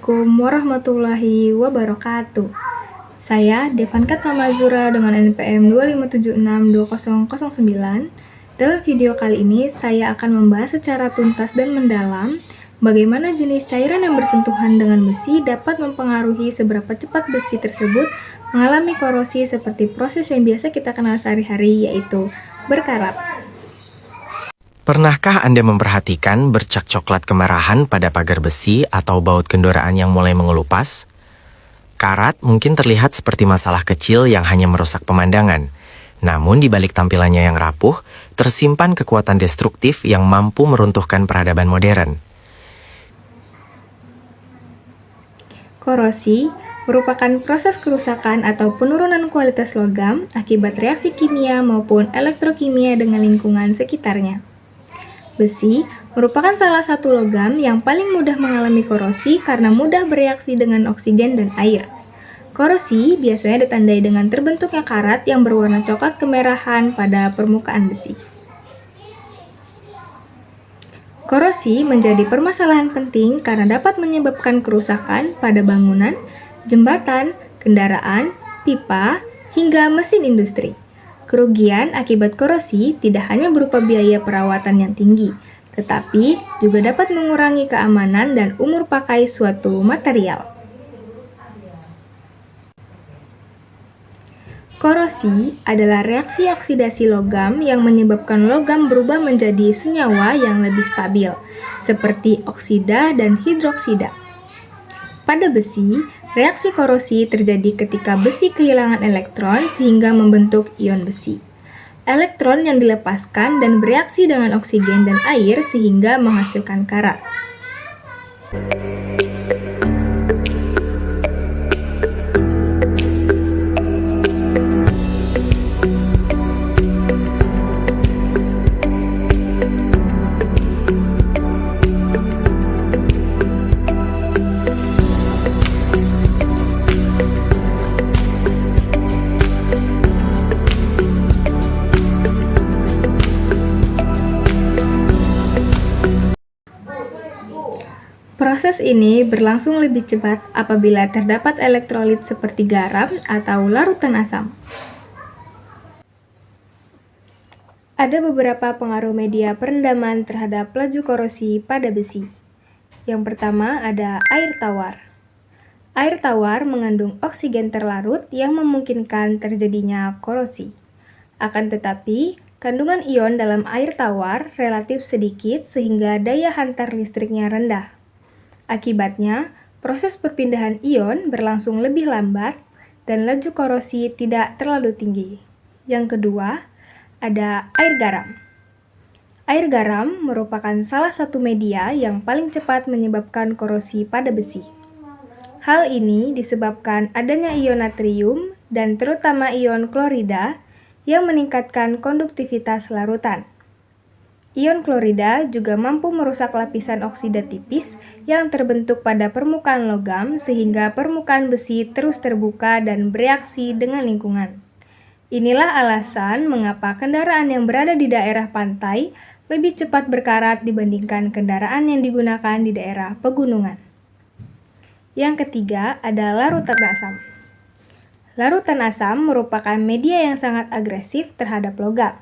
Assalamualaikum warahmatullahi wabarakatuh. Saya Devanka Tamazura dengan NPM 257620009. Dalam video kali ini, saya akan membahas secara tuntas dan mendalam bagaimana jenis cairan yang bersentuhan dengan besi dapat mempengaruhi seberapa cepat besi tersebut mengalami korosi seperti proses yang biasa kita kenal sehari-hari, yaitu berkarat. Pernahkah Anda memperhatikan bercak coklat kemerahan pada pagar besi atau baut kendaraan yang mulai mengelupas? Karat mungkin terlihat seperti masalah kecil yang hanya merusak pemandangan. Namun di balik tampilannya yang rapuh, tersimpan kekuatan destruktif yang mampu meruntuhkan peradaban modern. Korosi merupakan proses kerusakan atau penurunan kualitas logam akibat reaksi kimia maupun elektrokimia dengan lingkungan sekitarnya. Besi merupakan salah satu logam yang paling mudah mengalami korosi karena mudah bereaksi dengan oksigen dan air. Korosi biasanya ditandai dengan terbentuknya karat yang berwarna coklat kemerahan pada permukaan besi. Korosi menjadi permasalahan penting karena dapat menyebabkan kerusakan pada bangunan, jembatan, kendaraan, pipa, hingga mesin industri. Kerugian akibat korosi tidak hanya berupa biaya perawatan yang tinggi, tetapi juga dapat mengurangi keamanan dan umur pakai suatu material. Korosi adalah reaksi oksidasi logam yang menyebabkan logam berubah menjadi senyawa yang lebih stabil, seperti oksida dan hidroksida. Pada besi, reaksi korosi terjadi ketika besi kehilangan elektron sehingga membentuk ion besi. Elektron yang dilepaskan dan bereaksi dengan oksigen dan air sehingga menghasilkan karat. Proses ini berlangsung lebih cepat apabila terdapat elektrolit seperti garam atau larutan asam. Ada beberapa pengaruh media perendaman terhadap laju korosi pada besi. Yang pertama ada air tawar. Air tawar mengandung oksigen terlarut yang memungkinkan terjadinya korosi. Akan tetapi, kandungan ion dalam air tawar relatif sedikit sehingga daya hantar listriknya rendah. Akibatnya, proses perpindahan ion berlangsung lebih lambat dan laju korosi tidak terlalu tinggi. Yang kedua, ada air garam. Air garam merupakan salah satu media yang paling cepat menyebabkan korosi pada besi. Hal ini disebabkan adanya ion natrium dan terutama ion klorida yang meningkatkan konduktivitas larutan. Ion klorida juga mampu merusak lapisan oksida tipis yang terbentuk pada permukaan logam sehingga permukaan besi terus terbuka dan bereaksi dengan lingkungan. Inilah alasan mengapa kendaraan yang berada di daerah pantai lebih cepat berkarat dibandingkan kendaraan yang digunakan di daerah pegunungan. Yang ketiga ada larutan asam. Larutan asam merupakan media yang sangat agresif terhadap logam.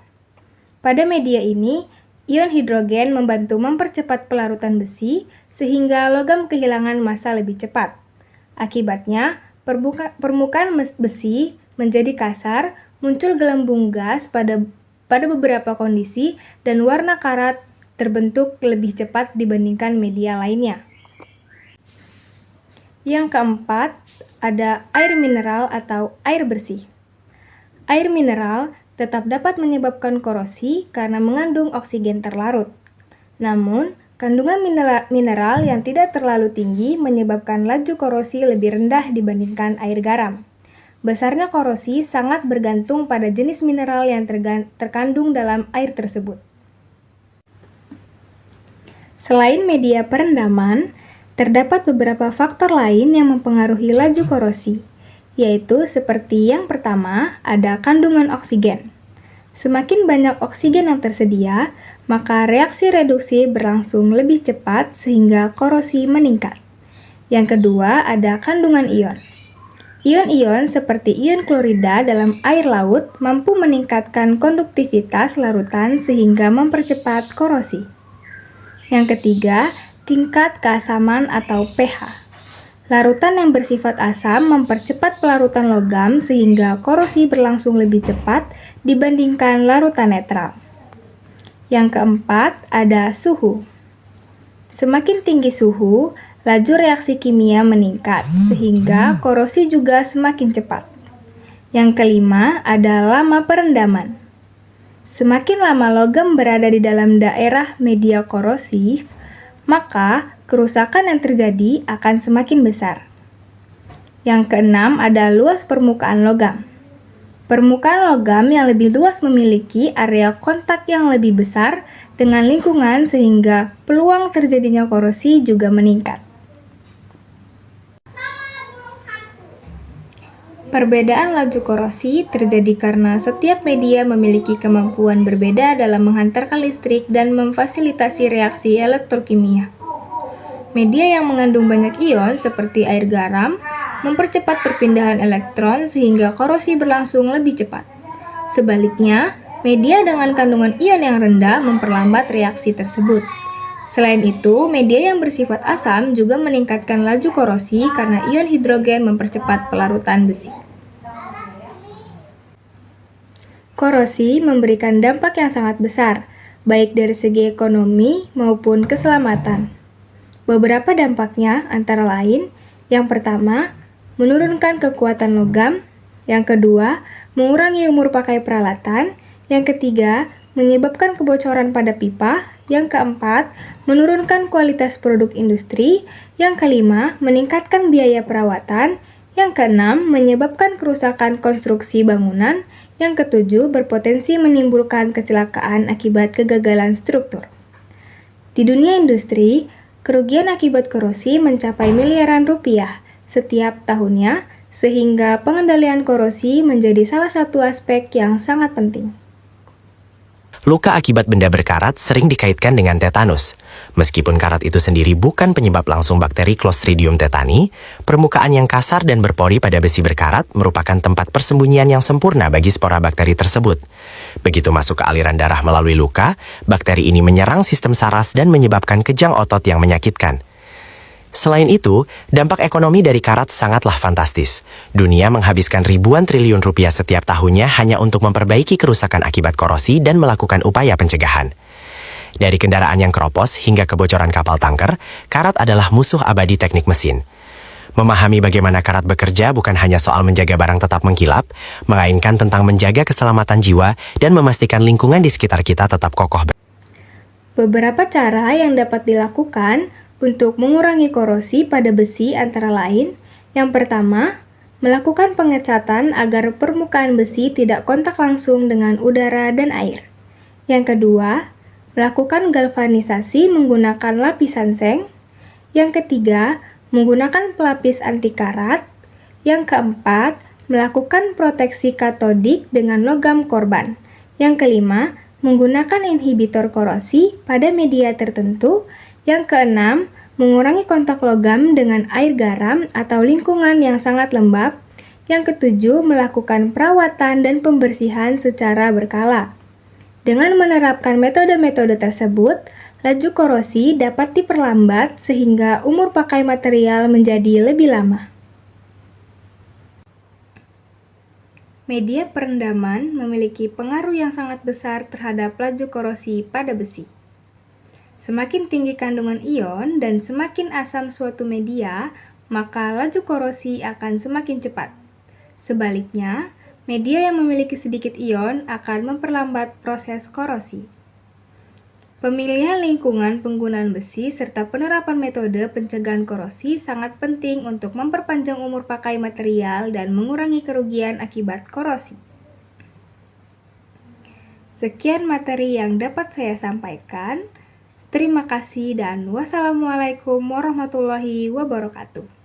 Pada media ini, ion hidrogen membantu mempercepat pelarutan besi sehingga logam kehilangan massa lebih cepat. Akibatnya, permukaan besi menjadi kasar, muncul gelembung gas pada beberapa kondisi, dan warna karat terbentuk lebih cepat dibandingkan media lainnya. Yang keempat, ada air mineral atau air bersih. Air mineral tetap dapat menyebabkan korosi karena mengandung oksigen terlarut. Namun, kandungan mineral yang tidak terlalu tinggi menyebabkan laju korosi lebih rendah dibandingkan air garam. Besarnya korosi sangat bergantung pada jenis mineral yang terkandung dalam air tersebut. Selain media perendaman, terdapat beberapa faktor lain yang mempengaruhi laju korosi, yaitu seperti yang pertama, ada kandungan oksigen. Semakin banyak oksigen yang tersedia, maka reaksi reduksi berlangsung lebih cepat sehingga korosi meningkat. Yang kedua ada kandungan ion. Ion-ion seperti ion klorida dalam air laut mampu meningkatkan konduktivitas larutan sehingga mempercepat korosi. Yang ketiga, tingkat keasaman atau pH. Larutan yang bersifat asam mempercepat pelarutan logam sehingga korosi berlangsung lebih cepat dibandingkan larutan netral. Yang keempat, ada suhu. Semakin tinggi suhu, laju reaksi kimia meningkat, sehingga korosi juga semakin cepat. Yang kelima, ada lama perendaman. Semakin lama logam berada di dalam daerah media korosif, maka kerusakan yang terjadi akan semakin besar. Yang keenam, ada luas permukaan logam. Permukaan logam yang lebih luas memiliki area kontak yang lebih besar dengan lingkungan sehingga peluang terjadinya korosi juga meningkat. Perbedaan laju korosi terjadi karena setiap media memiliki kemampuan berbeda dalam menghantarkan listrik dan memfasilitasi reaksi elektrokimia. Media yang mengandung banyak ion seperti air garam mempercepat perpindahan elektron sehingga korosi berlangsung lebih cepat. Sebaliknya, media dengan kandungan ion yang rendah memperlambat reaksi tersebut. Selain itu, media yang bersifat asam juga meningkatkan laju korosi karena ion hidrogen mempercepat pelarutan besi. Korosi memberikan dampak yang sangat besar, baik dari segi ekonomi maupun keselamatan. Beberapa dampaknya antara lain, yang pertama, menurunkan kekuatan logam, yang kedua, mengurangi umur pakai peralatan, yang ketiga, menyebabkan kebocoran pada pipa, yang keempat, menurunkan kualitas produk industri, yang kelima, meningkatkan biaya perawatan, yang keenam, menyebabkan kerusakan konstruksi bangunan, yang ketujuh, berpotensi menimbulkan kecelakaan akibat kegagalan struktur. Di dunia industri, kerugian akibat korosi mencapai miliaran rupiah setiap tahunnya, sehingga pengendalian korosi menjadi salah satu aspek yang sangat penting. Luka akibat benda berkarat sering dikaitkan dengan tetanus. Meskipun karat itu sendiri bukan penyebab langsung bakteri Clostridium tetani, permukaan yang kasar dan berpori pada besi berkarat merupakan tempat persembunyian yang sempurna bagi spora bakteri tersebut. Begitu masuk ke aliran darah melalui luka, bakteri ini menyerang sistem saras dan menyebabkan kejang otot yang menyakitkan. Selain itu, dampak ekonomi dari karat sangatlah fantastis. Dunia menghabiskan ribuan triliun rupiah setiap tahunnya hanya untuk memperbaiki kerusakan akibat korosi dan melakukan upaya pencegahan. Dari kendaraan yang keropos hingga kebocoran kapal tanker, karat adalah musuh abadi teknik mesin. Memahami bagaimana karat bekerja bukan hanya soal menjaga barang tetap mengkilap, melainkan tentang menjaga keselamatan jiwa dan memastikan lingkungan di sekitar kita tetap kokoh. Beberapa cara yang dapat dilakukan untuk mengurangi korosi pada besi antara lain, yang pertama, melakukan pengecatan agar permukaan besi tidak kontak langsung dengan udara dan air. Yang kedua, melakukan galvanisasi menggunakan lapisan seng. Yang ketiga, menggunakan pelapis anti karat. Yang keempat, melakukan proteksi katodik dengan logam korban. Yang kelima, menggunakan inhibitor korosi pada media tertentu. Yang keenam, mengurangi kontak logam dengan air garam atau lingkungan yang sangat lembab. Yang ketujuh, melakukan perawatan dan pembersihan secara berkala. Dengan menerapkan metode-metode tersebut, laju korosi dapat diperlambat sehingga umur pakai material menjadi lebih lama. Media perendaman memiliki pengaruh yang sangat besar terhadap laju korosi pada besi. Semakin tinggi kandungan ion dan semakin asam suatu media, maka laju korosi akan semakin cepat. Sebaliknya, media yang memiliki sedikit ion akan memperlambat proses korosi. Pemilihan lingkungan penggunaan besi serta penerapan metode pencegahan korosi sangat penting untuk memperpanjang umur pakai material dan mengurangi kerugian akibat korosi. Sekian materi yang dapat saya sampaikan. Terima kasih dan wassalamualaikum warahmatullahi wabarakatuh.